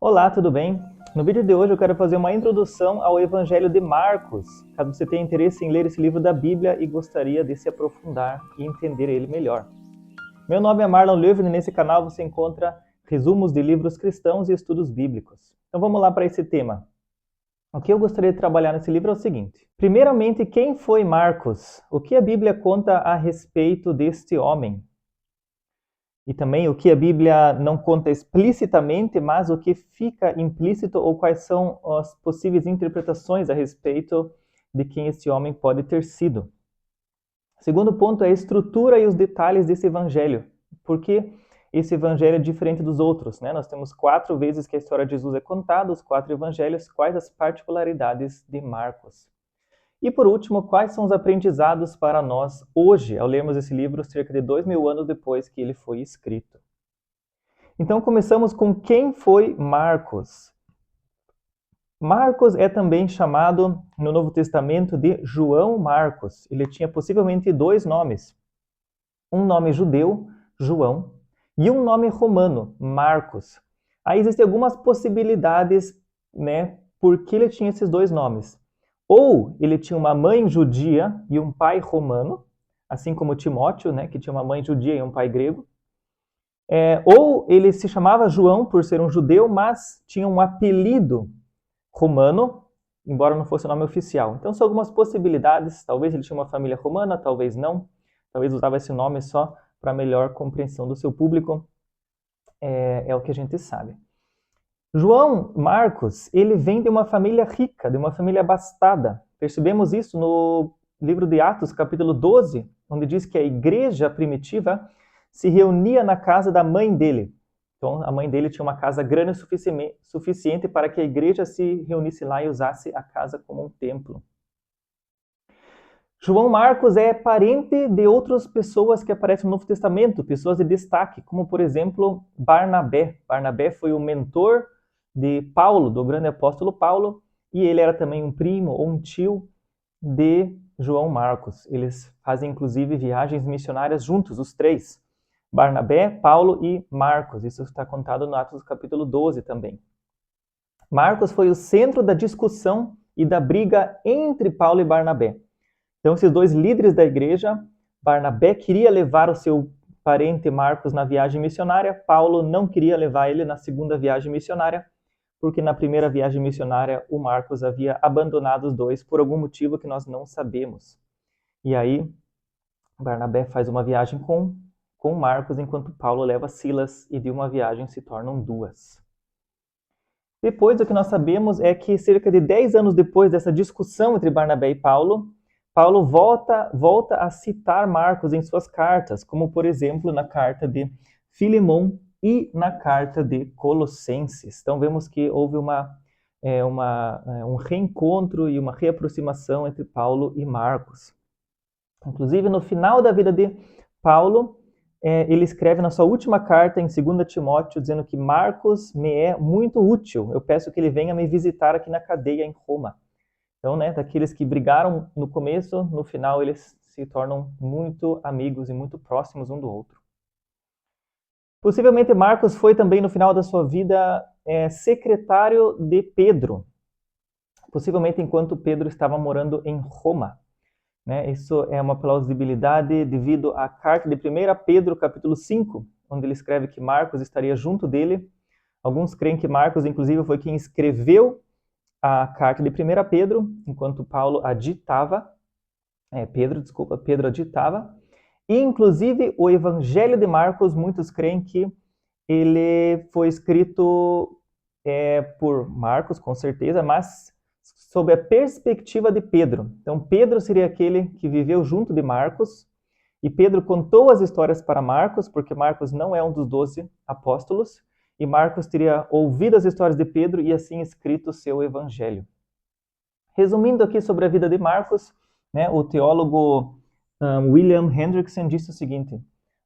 Olá, tudo bem? No vídeo de hoje eu quero fazer uma introdução ao Evangelho de Marcos, caso você tenha interesse em ler esse livro da Bíblia e gostaria de se aprofundar e entender ele melhor. Meu nome é Marlon Löwen e nesse canal você encontra resumos de livros cristãos e estudos bíblicos. Então vamos lá para esse tema. O que eu gostaria de trabalhar nesse livro é o seguinte. Primeiramente, quem foi Marcos? O que a Bíblia conta a respeito deste homem? E também o que a Bíblia não conta explicitamente, mas o que fica implícito ou quais são as possíveis interpretações a respeito de quem esse homem pode ter sido. Segundo ponto é a estrutura e os detalhes desse evangelho. Por que esse evangelho é diferente dos outros, né? Nós temos 4 vezes que a história de Jesus é contada, os 4 evangelhos, quais as particularidades de Marcos. E por último, quais são os aprendizados para nós hoje, ao lermos esse livro cerca de 2000 anos depois que ele foi escrito. Então começamos com quem foi Marcos. Marcos é também chamado no Novo Testamento de João Marcos. Ele tinha possivelmente 2 nomes. Um nome judeu, João, e um nome romano, Marcos. Aí existem algumas possibilidades, né, por que ele tinha esses 2 nomes. Ou ele tinha uma mãe judia e um pai romano, assim como Timóteo, né, que tinha uma mãe judia e um pai grego. Ou ele se chamava João por ser um judeu, mas tinha um apelido romano, embora não fosse o nome oficial. Então são algumas possibilidades. Talvez ele tinha uma família romana, talvez não. Talvez usava esse nome só para melhor compreensão do seu público. É o que a gente sabe. João Marcos, ele vem de uma família rica, de uma família abastada. Percebemos isso no livro de Atos, capítulo 12, onde diz que a igreja primitiva se reunia na casa da mãe dele. Então, a mãe dele tinha uma casa grande o suficiente para que a igreja se reunisse lá e usasse a casa como um templo. João Marcos é parente de outras pessoas que aparecem no Novo Testamento, pessoas de destaque, como, por exemplo, Barnabé. Barnabé foi o mentor de Paulo, do grande apóstolo Paulo, e ele era também um primo ou um tio de João Marcos. Eles fazem, inclusive, viagens missionárias juntos, os 3. Barnabé, Paulo e Marcos. Isso está contado no Atos capítulo 12 também. Marcos foi o centro da discussão e da briga entre Paulo e Barnabé. Então, esses 2 líderes da igreja, Barnabé queria levar o seu parente Marcos na viagem missionária, Paulo não queria levar ele na segunda viagem missionária, porque na primeira viagem missionária o Marcos havia abandonado os 2 por algum motivo que nós não sabemos. E aí, Barnabé faz uma viagem com Marcos, enquanto Paulo leva Silas, e de uma viagem se tornam 2. Depois, o que nós sabemos é que cerca de 10 anos depois dessa discussão entre Barnabé e Paulo, Paulo volta a citar Marcos em suas cartas, como, por exemplo, na carta de Filemon e na carta de Colossenses. Então, vemos que houve um reencontro e uma reaproximação entre Paulo e Marcos. Inclusive, no final da vida de Paulo, ele escreve na sua última carta, em 2 Timóteo, dizendo que Marcos me é muito útil. Eu peço que ele venha me visitar aqui na cadeia em Roma. Então, né, daqueles que brigaram no começo, no final eles se tornam muito amigos e muito próximos um do outro. Possivelmente Marcos foi também no final da sua vida secretário de Pedro, possivelmente enquanto Pedro estava morando em Roma. Né? Isso é uma plausibilidade devido à carta de 1 Pedro, capítulo 5, onde ele escreve que Marcos estaria junto dele. Alguns creem que Marcos, inclusive, foi quem escreveu a carta de 1 Pedro, enquanto Paulo a ditava, Pedro a ditava, e inclusive o Evangelho de Marcos, muitos creem que ele foi escrito por Marcos, com certeza, mas sob a perspectiva de Pedro. Então, Pedro seria aquele que viveu junto de Marcos, e Pedro contou as histórias para Marcos, porque Marcos não é um dos 12 apóstolos, e Marcos teria ouvido as histórias de Pedro e assim escrito o seu evangelho. Resumindo aqui sobre a vida de Marcos, né, o teólogo William Hendrickson disse o seguinte: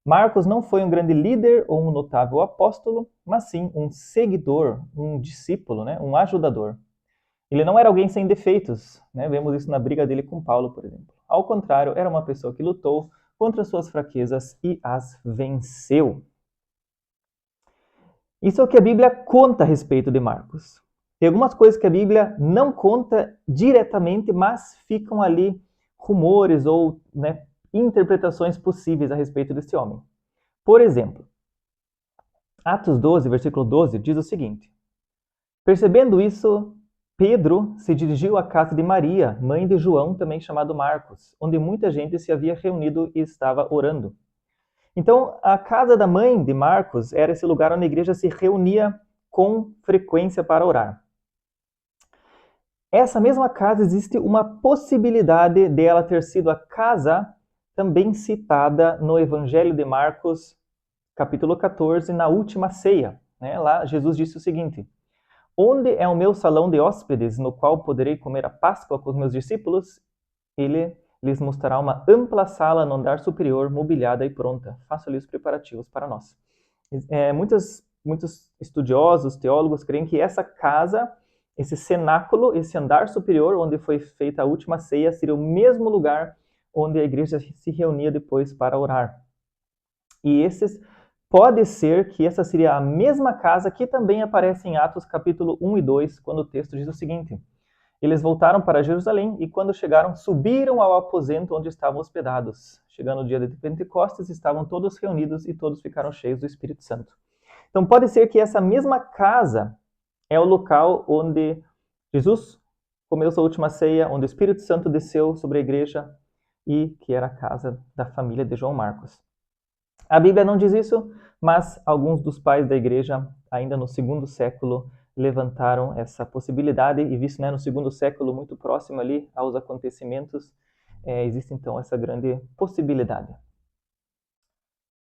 Marcos não foi um grande líder ou um notável apóstolo, mas sim um seguidor, um discípulo, né, um ajudador. Ele não era alguém sem defeitos, né? Vemos isso na briga dele com Paulo, por exemplo. Ao contrário, era uma pessoa que lutou contra suas fraquezas e as venceu. Isso é o que a Bíblia conta a respeito de Marcos. Tem algumas coisas que a Bíblia não conta diretamente, mas ficam ali rumores ou, né, interpretações possíveis a respeito desse homem. Por exemplo, Atos 12, versículo 12, diz o seguinte: Percebendo isso, Pedro se dirigiu à casa de Maria, mãe de João, também chamado Marcos, onde muita gente se havia reunido e estava orando. Então, a casa da mãe de Marcos era esse lugar onde a igreja se reunia com frequência para orar. Essa mesma casa, existe uma possibilidade dela ter sido a casa também citada no Evangelho de Marcos, capítulo 14, na última ceia. Lá Jesus disse o seguinte: Onde é o meu salão de hóspedes, no qual poderei comer a Páscoa com os meus discípulos? Ele lhes mostrará uma ampla sala no andar superior, mobiliada e pronta. Faço ali os preparativos para nós. Muitos estudiosos, teólogos, creem que essa casa, esse cenáculo, esse andar superior, onde foi feita a última ceia, seria o mesmo lugar onde a igreja se reunia depois para orar. E pode ser que essa seria a mesma casa que também aparece em Atos capítulo 1 e 2, quando o texto diz o seguinte: Eles voltaram para Jerusalém e, quando chegaram, subiram ao aposento onde estavam hospedados. Chegando o dia de Pentecostes, estavam todos reunidos e todos ficaram cheios do Espírito Santo. Então pode ser que essa mesma casa é o local onde Jesus comeu sua última ceia, onde o Espírito Santo desceu sobre a igreja e que era a casa da família de João Marcos. A Bíblia não diz isso, mas alguns dos pais da igreja, ainda no segundo século, levantaram essa possibilidade, e visto, né, no segundo século, muito próximo ali aos acontecimentos, existe então essa grande possibilidade.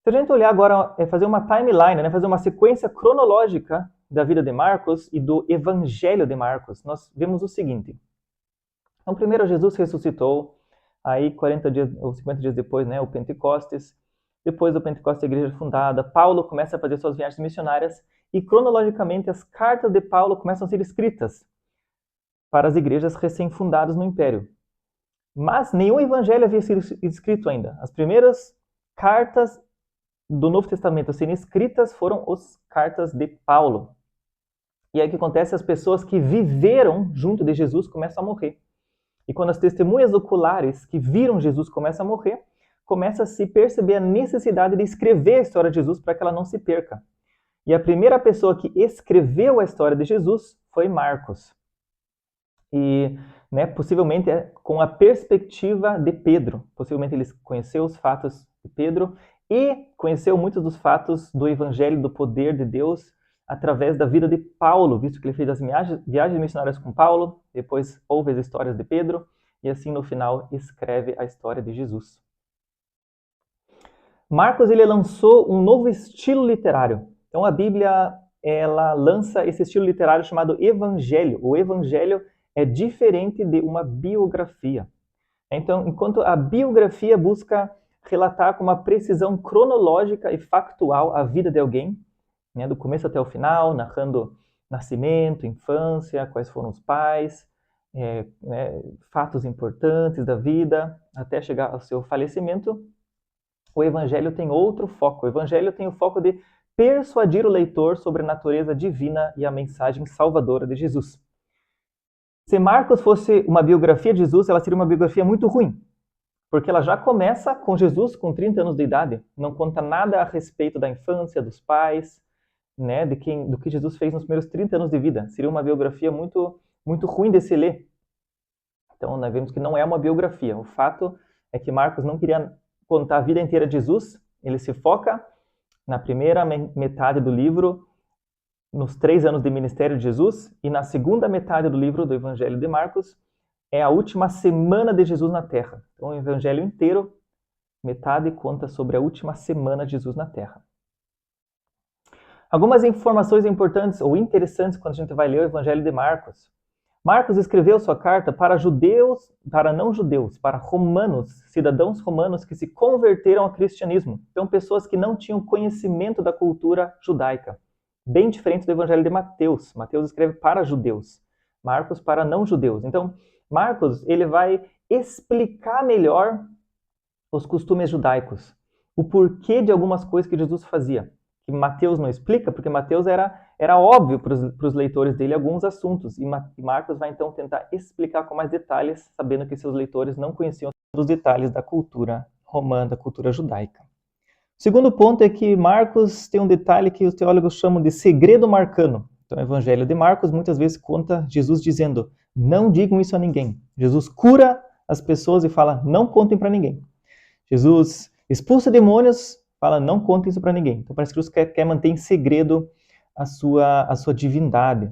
Se a gente olhar agora, fazer uma timeline, né, fazer uma sequência cronológica da vida de Marcos e do Evangelho de Marcos, nós vemos o seguinte. Então, primeiro Jesus ressuscitou, aí 40 dias ou 50 dias depois, né, o Pentecostes. Depois do Pentecostes, a igreja é fundada. Paulo começa a fazer suas viagens missionárias e, cronologicamente, as cartas de Paulo começam a ser escritas para as igrejas recém-fundadas no Império. Mas nenhum evangelho havia sido escrito ainda. As primeiras cartas do Novo Testamento a serem escritas foram as cartas de Paulo. E aí o que acontece? As pessoas que viveram junto de Jesus começam a morrer. E quando as testemunhas oculares que viram Jesus começam a morrer, começa a se perceber a necessidade de escrever a história de Jesus para que ela não se perca. E a primeira pessoa que escreveu a história de Jesus foi Marcos. E, né, possivelmente com a perspectiva de Pedro. Possivelmente ele conheceu os fatos de Pedro e conheceu muitos dos fatos do Evangelho, do poder de Deus, através da vida de Paulo, visto que ele fez as viagens missionárias com Paulo, depois ouve as histórias de Pedro, e assim no final escreve a história de Jesus. Marcos, ele lançou um novo estilo literário. Então a Bíblia, ela lança esse estilo literário chamado Evangelho. O Evangelho é diferente de uma biografia. Então, enquanto a biografia busca relatar com uma precisão cronológica e factual a vida de alguém, né, do começo até o final, narrando nascimento, infância, quais foram os pais, fatos importantes da vida, até chegar ao seu falecimento, o Evangelho tem outro foco. O Evangelho tem o foco de persuadir o leitor sobre a natureza divina e a mensagem salvadora de Jesus. Se Marcos fosse uma biografia de Jesus, ela seria uma biografia muito ruim, porque ela já começa com Jesus com 30 anos de idade, não conta nada a respeito da infância, dos pais, né, do que Jesus fez nos primeiros 30 anos de vida. Seria uma biografia muito, muito ruim de se ler. Então, nós vemos que não é uma biografia. O fato é que Marcos não queria contar a vida inteira de Jesus, ele se foca na primeira metade do livro, nos 3 anos de ministério de Jesus, e na segunda metade do livro do Evangelho de Marcos, é a última semana de Jesus na Terra. Então, o Evangelho inteiro, metade conta sobre a última semana de Jesus na Terra. Algumas informações importantes ou interessantes quando a gente vai ler o Evangelho de Marcos. Marcos escreveu sua carta para judeus, para não judeus, para romanos, cidadãos romanos que se converteram ao cristianismo. Então, pessoas que não tinham conhecimento da cultura judaica. Bem diferente do Evangelho de Mateus. Mateus escreve para judeus, Marcos para não judeus. Então, Marcos, ele vai explicar melhor os costumes judaicos, o porquê de algumas coisas que Jesus fazia, que Mateus não explica, porque Mateus era óbvio para os leitores dele alguns assuntos, e Marcos vai então tentar explicar com mais detalhes, sabendo que seus leitores não conheciam os detalhes da cultura romana, da cultura judaica. O segundo ponto é que Marcos tem um detalhe que os teólogos chamam de segredo marcano. Então, o Evangelho de Marcos muitas vezes conta Jesus dizendo: não digam isso a ninguém. Jesus cura as pessoas e fala: não contem para ninguém. Jesus expulsa demônios, fala: não contem isso para ninguém. Então, parece que Jesus quer manter em segredo a sua divindade.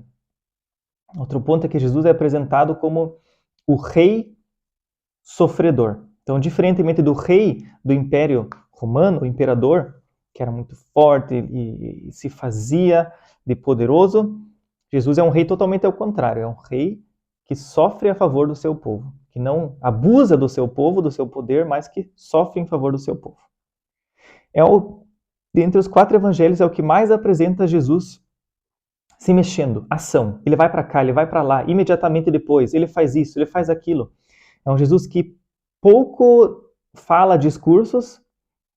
Outro ponto é que Jesus é apresentado como o rei sofredor. Então, diferentemente do rei do Império Romano, o imperador, que era muito forte e se fazia de poderoso, Jesus é um rei totalmente ao contrário. É um rei que sofre a favor do seu povo, que não abusa do seu povo, do seu poder, mas que sofre em favor do seu povo. Dentre os 4 evangelhos, é o que mais apresenta Jesus se mexendo, ação. Ele vai para cá, ele vai para lá, imediatamente depois, ele faz isso, ele faz aquilo. É um Jesus que pouco fala discursos,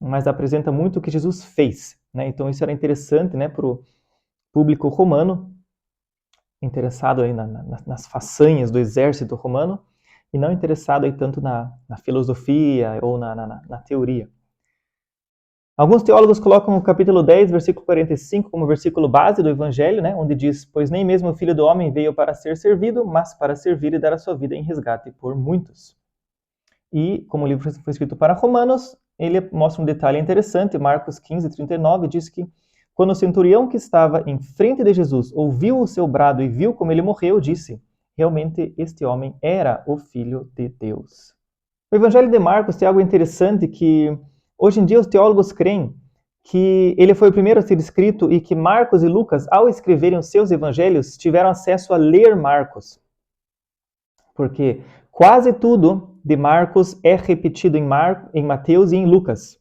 mas apresenta muito o que Jesus fez, né? Então isso era interessante, né, para o público romano, interessado aí nas façanhas do exército romano, e não interessado aí tanto na filosofia ou na teoria. Alguns teólogos colocam o capítulo 10, versículo 45, como versículo base do Evangelho, né, onde diz: pois nem mesmo o Filho do Homem veio para ser servido, mas para servir e dar a sua vida em resgate por muitos. E, como o livro foi escrito para Romanos, ele mostra um detalhe interessante. Marcos 15, 39 diz que quando o centurião que estava em frente de Jesus ouviu o seu brado e viu como ele morreu, disse: realmente este homem era o Filho de Deus. O Evangelho de Marcos tem algo interessante que hoje em dia os teólogos creem que ele foi o primeiro a ser escrito e que Marcos e Lucas, ao escreverem os seus evangelhos, tiveram acesso a ler Marcos. Porque quase tudo de Marcos é repetido em Mateus e em Lucas.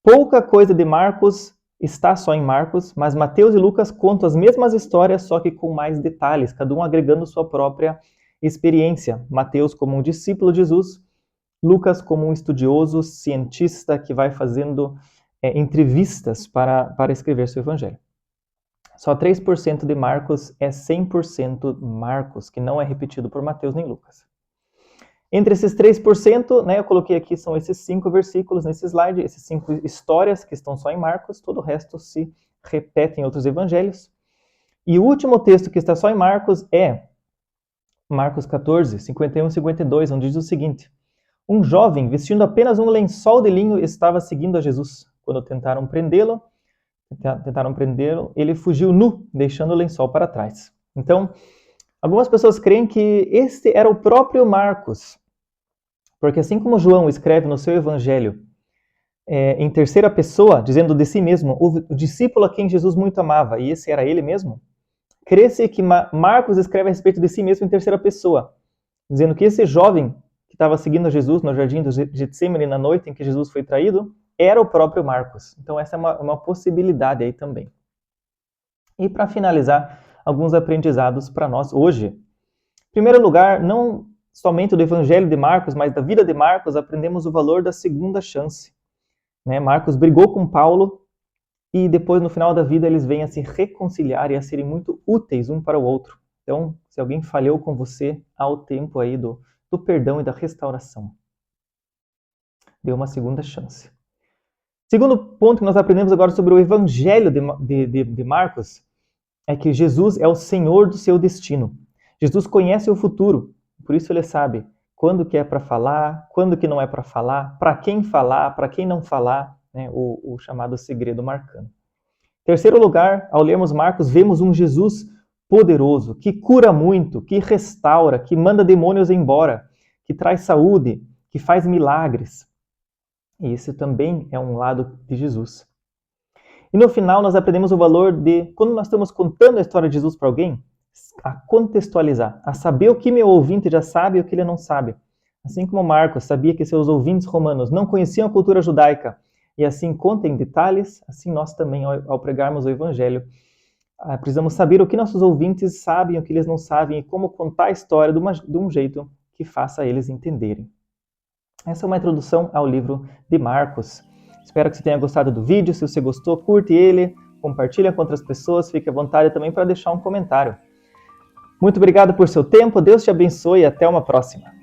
Pouca coisa de Marcos está só em Marcos, mas Mateus e Lucas contam as mesmas histórias, só que com mais detalhes, cada um agregando sua própria experiência. Mateus como um discípulo de Jesus, Lucas como um estudioso, cientista que vai fazendo entrevistas para escrever seu evangelho. Só 3% de Marcos é 100% Marcos, que não é repetido por Mateus nem Lucas. Entre esses 3%, né, eu coloquei aqui, são esses 5 versículos nesse slide, esses 5 histórias que estão só em Marcos, todo o resto se repete em outros evangelhos. E o último texto que está só em Marcos é Marcos 14, 51 e 52, onde diz o seguinte: um jovem vestindo apenas um lençol de linho estava seguindo a Jesus. Quando tentaram prendê-lo, ele fugiu nu, deixando o lençol para trás. Então, algumas pessoas creem que este era o próprio Marcos, porque assim como João escreve no seu evangelho em terceira pessoa, dizendo de si mesmo, o discípulo a quem Jesus muito amava, e esse era ele mesmo, crê-se que Marcos escreve a respeito de si mesmo em terceira pessoa, dizendo que esse jovem que estava seguindo a Jesus no jardim do Getsemane na noite em que Jesus foi traído, era o próprio Marcos. Então essa é uma possibilidade aí também. E para finalizar, alguns aprendizados para nós hoje. Em primeiro lugar, não somente do Evangelho de Marcos, mas da vida de Marcos, aprendemos o valor da segunda chance. Né? Marcos brigou com Paulo e depois, no final da vida, eles vêm a se reconciliar e a serem muito úteis um para o outro. Então, se alguém falhou com você, há o tempo aí do perdão e da restauração. Dê uma segunda chance. Segundo ponto que nós aprendemos agora sobre o Evangelho de Marcos é que Jesus é o Senhor do seu destino. Jesus conhece o futuro, por isso ele sabe quando que é para falar, quando que não é para falar, para quem não falar, né? O chamado segredo marcano. Em terceiro lugar, ao lermos Marcos, vemos um Jesus poderoso, que cura muito, que restaura, que manda demônios embora, que traz saúde, que faz milagres. E isso também é um lado de Jesus. E no final nós aprendemos o valor de, quando nós estamos contando a história de Jesus para alguém, a contextualizar, a saber o que meu ouvinte já sabe e o que ele não sabe. Assim como Marcos sabia que seus ouvintes romanos não conheciam a cultura judaica e assim conta em detalhes, assim nós também, ao pregarmos o Evangelho, precisamos saber o que nossos ouvintes sabem, o que eles não sabem e como contar a história de um jeito que faça eles entenderem. Essa é uma introdução ao livro de Marcos. Espero que você tenha gostado do vídeo. Se você gostou, curte ele, compartilha com outras pessoas, fique à vontade também para deixar um comentário. Muito obrigado por seu tempo, Deus te abençoe e até uma próxima.